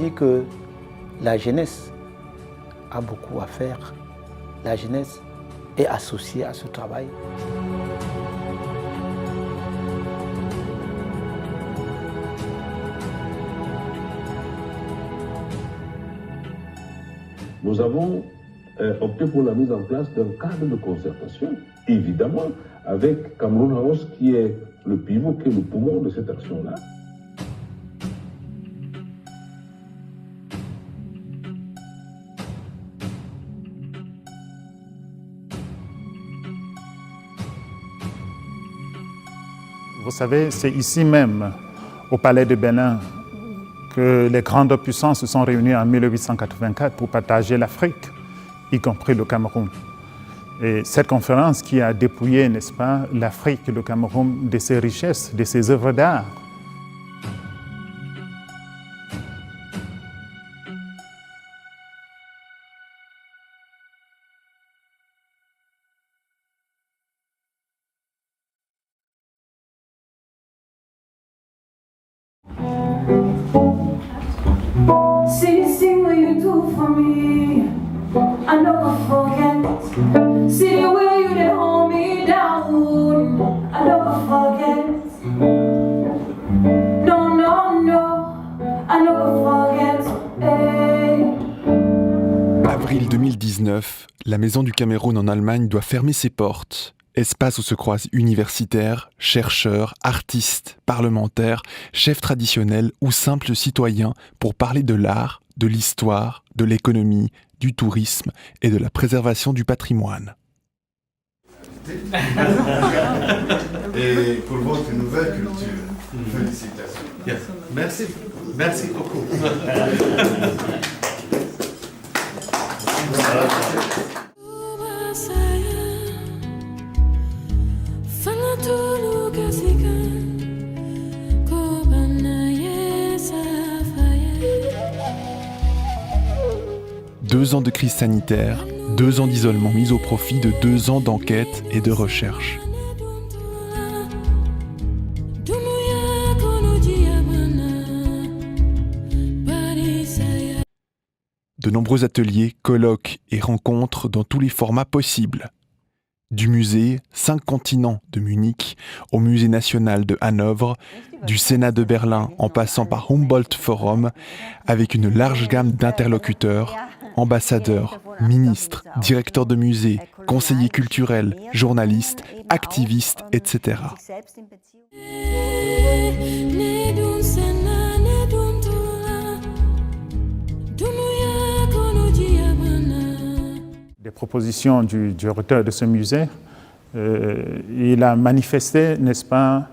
dire que la jeunesse a beaucoup à faire. La jeunesse est associée à ce travail. Nous avons opté pour la mise en place d'un cadre de concertation, évidemment, avec Cameroun House qui est le pivot, qui est le poumon de cette action-là. Vous savez, c'est ici même, au Palais de Bénin, que les grandes puissances se sont réunies en 1884 pour partager l'Afrique, y compris le Cameroun. Et cette conférence qui a dépouillé, n'est-ce pas, l'Afrique et le Cameroun de ses richesses, de ses œuvres d'art. See the thing what you do for me, I never forget. See the way you dey hold me down, I never forget. No, no, no, I never forget. Hey. Avril 2019, la Maison du Cameroun en Allemagne doit fermer ses portes. Espace où se croisent universitaires, chercheurs, artistes, parlementaires, chefs traditionnels ou simples citoyens pour parler de l'art, de l'histoire, de l'économie, du tourisme et de la préservation du patrimoine. Et pour votre nouvelle culture, félicitations. Yes. Merci, merci beaucoup. Deux ans de crise sanitaire, 2 ans d'isolement mis au profit de 2 ans d'enquête et de recherche. De nombreux ateliers, colloques et rencontres dans tous les formats possibles. Du musée 5 continents de Munich au musée national de Hanovre, du Sénat de Berlin en passant par Humboldt Forum, avec une large gamme d'interlocuteurs, ambassadeurs, ministres, directeurs de musées, conseillers culturels, journalistes, activistes, etc. Des propositions du directeur de ce musée, il a manifesté, n'est-ce pas,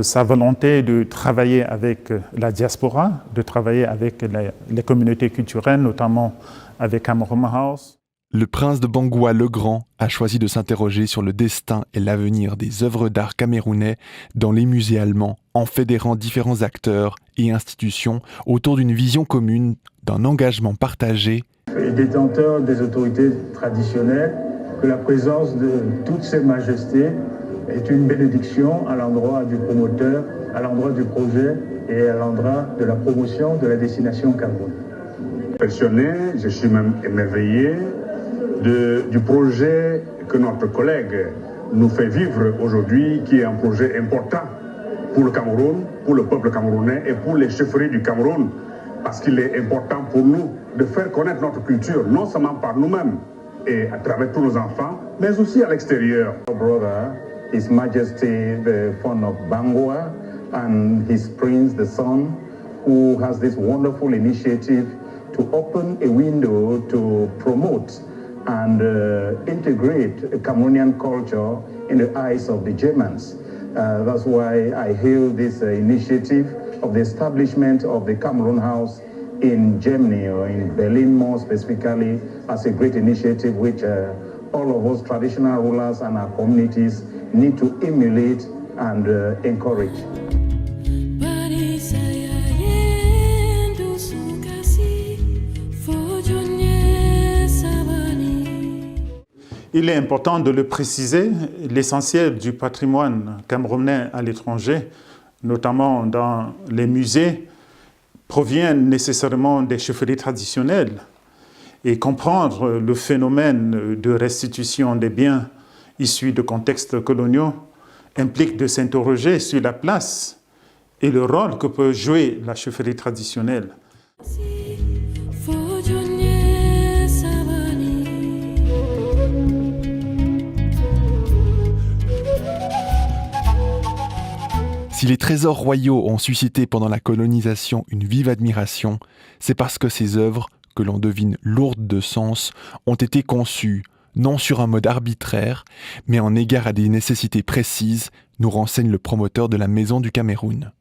sa volonté de travailler avec la diaspora, de travailler avec les communautés culturelles, notamment avec Cameroun House. Le prince de Bangoua le Grand a choisi de s'interroger sur le destin et l'avenir des œuvres d'art camerounais dans les musées allemands, en fédérant différents acteurs et institutions autour d'une vision commune, d'un engagement partagé. Et détenteur des autorités traditionnelles, que la présence de toutes ces majestés est une bénédiction à l'endroit du promoteur, à l'endroit du projet et à l'endroit de la promotion de la destination Cameroun. Passionné, je suis même émerveillé du projet que notre collègue nous fait vivre aujourd'hui, qui est un projet important pour le Cameroun, pour le peuple camerounais et pour les chefferies du Cameroun, parce qu'il est important pour nous de faire connaître notre culture, non seulement par nous-mêmes et à travers tous nos enfants, mais aussi à l'extérieur. Brother, His Majesty the Fon of Bangoua and His Prince the Son, who has this wonderful initiative to open a window to promote and integrate Cameroonian culture in the eyes of the Germans. That's why I hail this initiative of the establishment of the Cameroun House in Germany, or in Berlin more specifically, as a great initiative which all of us traditional rulers and our communities need to emulate and encourage. Il est important de le préciser, l'essentiel du patrimoine camerounais à l'étranger, notamment dans les musées, proviennent nécessairement des chefferies traditionnelles. Et comprendre le phénomène de restitution des biens issus de contextes coloniaux implique de s'interroger sur la place et le rôle que peut jouer la chefferie traditionnelle. Si les trésors royaux ont suscité pendant la colonisation une vive admiration, c'est parce que ces œuvres, que l'on devine lourdes de sens, ont été conçues, non sur un mode arbitraire, mais en égard à des nécessités précises, nous renseigne le promoteur de la Maison du Cameroun.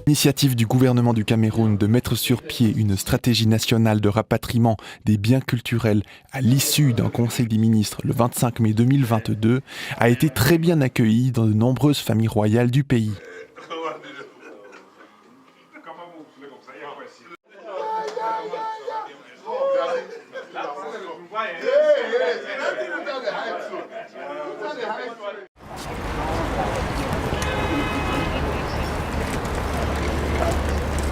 L'initiative du gouvernement du Cameroun de mettre sur pied une stratégie nationale de rapatriement des biens culturels à l'issue d'un conseil des ministres le 25 mai 2022 a été très bien accueillie dans de nombreuses familles royales du pays.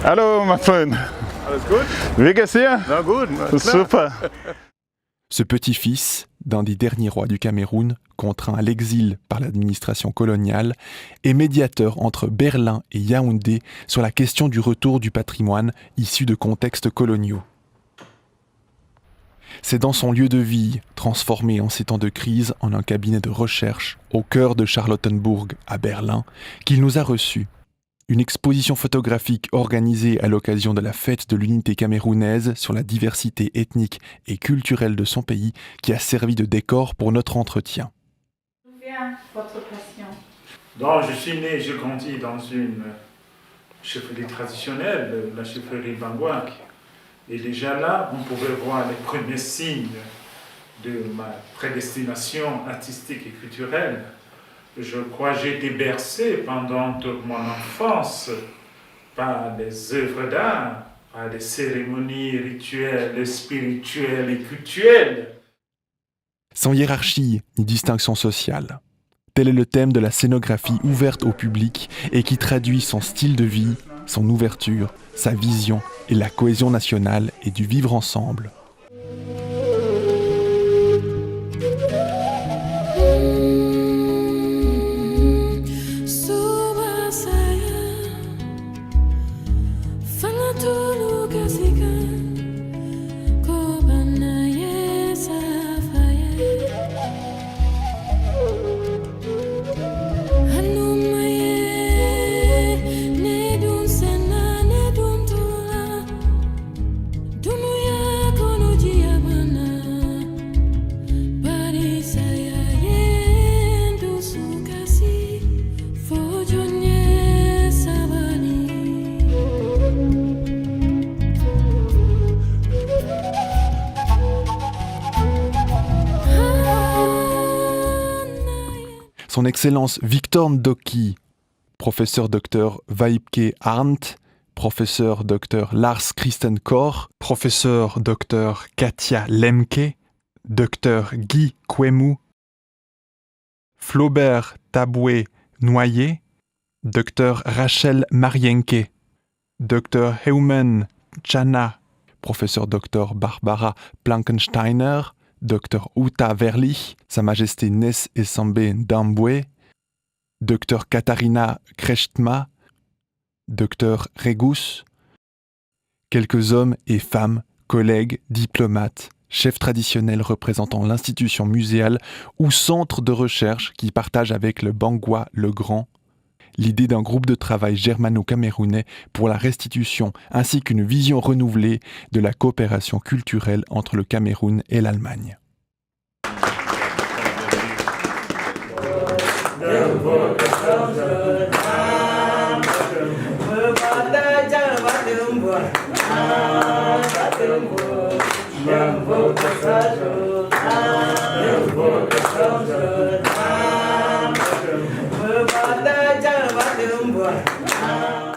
Hallo, my friend. Alles gut? Wie geht's dir? Na gut, na klar. Super. Ce petit-fils d'un des derniers rois du Cameroun, contraint à l'exil par l'administration coloniale, est médiateur entre Berlin et Yaoundé sur la question du retour du patrimoine issu de contextes coloniaux. C'est dans son lieu de vie, transformé en ces temps de crise en un cabinet de recherche au cœur de Charlottenburg à Berlin, qu'il nous a reçus. Une exposition photographique organisée à l'occasion de la fête de l'unité camerounaise sur la diversité ethnique et culturelle de son pays qui a servi de décor pour notre entretien. D'où vient votre passion? Donc, je suis né, j'ai grandi dans une chefferie traditionnelle, la chefferie Bangwa. Et déjà là, on pouvait voir les premiers signes de ma prédestination artistique et culturelle. Je crois que j'ai été bercé pendant toute mon enfance par des œuvres d'art, par des cérémonies rituelles, spirituelles et cultuelles. Sans hiérarchie ni distinction sociale. Tel est le thème de la scénographie ouverte au public et qui traduit son style de vie, son ouverture, sa vision et la cohésion nationale et du vivre ensemble. Son Excellence Victor Ndoki, professeur Dr Vaipke Arndt, professeur Dr Lars Christen Kor, professeur Dr Katia Lemke, Dr Guy Kwemu, Flaubert Taboué Noyer, Dr Rachel Marienke, Dr Heumen Chana, professeur Dr Barbara Plankensteiner, Dr Uta Verlich, Sa Majesté Ness Essambe Ndambwe, Dr Katharina Krechtma, Dr Regus, quelques hommes et femmes, collègues, diplomates, chefs traditionnels représentant l'institution muséale ou centre de recherche qui partagent avec le Bangwa le Grand l'idée d'un groupe de travail germano-camerounais pour la restitution ainsi qu'une vision renouvelée de la coopération culturelle entre le Cameroun et l'Allemagne.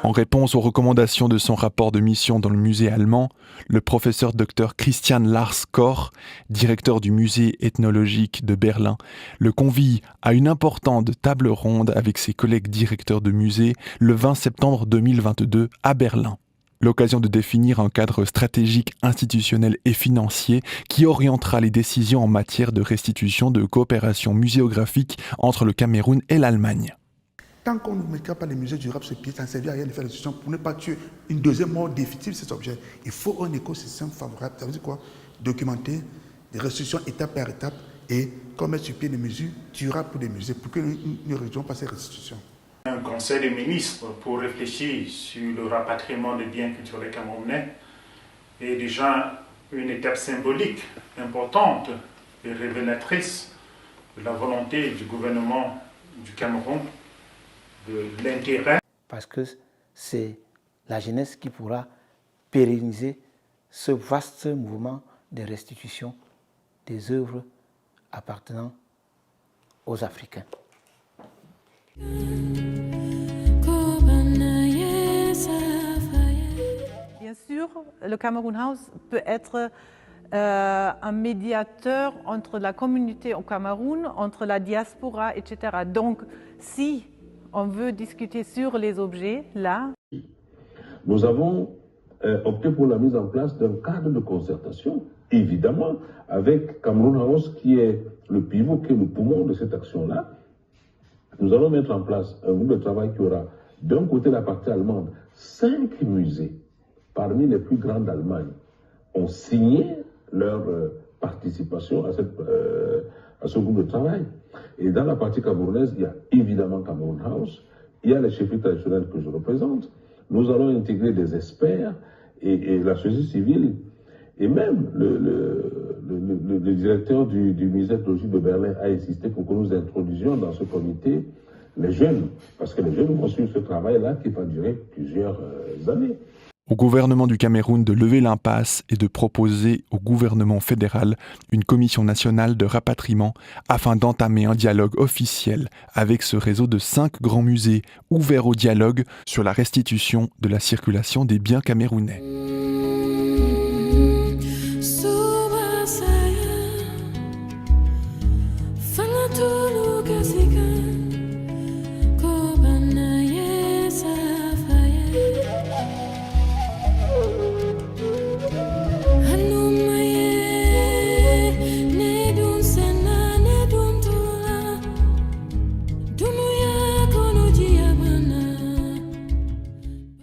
En En réponse aux recommandations de son rapport de mission dans le musée allemand, le professeur Dr Christian Lars Koch, directeur du musée ethnologique de Berlin, le convie à une importante table ronde avec ses collègues directeurs de musée le 20 septembre 2022 à Berlin. L'occasion de définir un cadre stratégique, institutionnel et financier qui orientera les décisions en matière de restitution de coopération muséographique entre le Cameroun et l'Allemagne. Tant qu'on ne mettra pas les musées durables sur pied, ça ne servira à rien de faire des institutions pour ne pas tuer une deuxième mort définitive de cet objet. Il faut un écosystème favorable. Ça veut dire quoi? Documenter des restitutions étape par étape et qu'on mette sur pied des mesures durables pour des musées, pour que nous ne réduisons pas ces restitutions. Un conseil des ministres pour réfléchir sur le rapatriement des biens culturels camerounais est déjà une étape symbolique importante et révélatrice de la volonté du gouvernement du Cameroun, de l'intérêt. Parce que c'est la jeunesse qui pourra pérenniser ce vaste mouvement de restitution des œuvres appartenant aux Africains. Bien sûr, le Cameroun House peut être un médiateur entre la communauté au Cameroun, entre la diaspora, etc. Donc, si on veut discuter sur les objets, là... Nous avons opté pour la mise en place d'un cadre de concertation, évidemment, avec Cameroun House, qui est le pivot, qui est le poumon de cette action-là. Nous allons mettre en place un groupe de travail qui aura, d'un côté, la partie allemande. 5 musées, parmi les plus grands d'Allemagne, ont signé leur participation à ce groupe de travail. Et dans la partie camerounaise, il y a évidemment Cameroun House, il y a les chefferies traditionnelles que je représente. Nous allons intégrer des experts et la société civile, et même le directeur du musée ethnologique de Berlin a insisté pour que nous introduisions dans ce comité les jeunes, parce que les jeunes vont suivre ce travail-là qui va durer plusieurs années. Au gouvernement du Cameroun de lever l'impasse et de proposer au gouvernement fédéral une commission nationale de rapatriement afin d'entamer un dialogue officiel avec ce réseau de 5 grands musées ouverts au dialogue sur la restitution de la circulation des biens camerounais.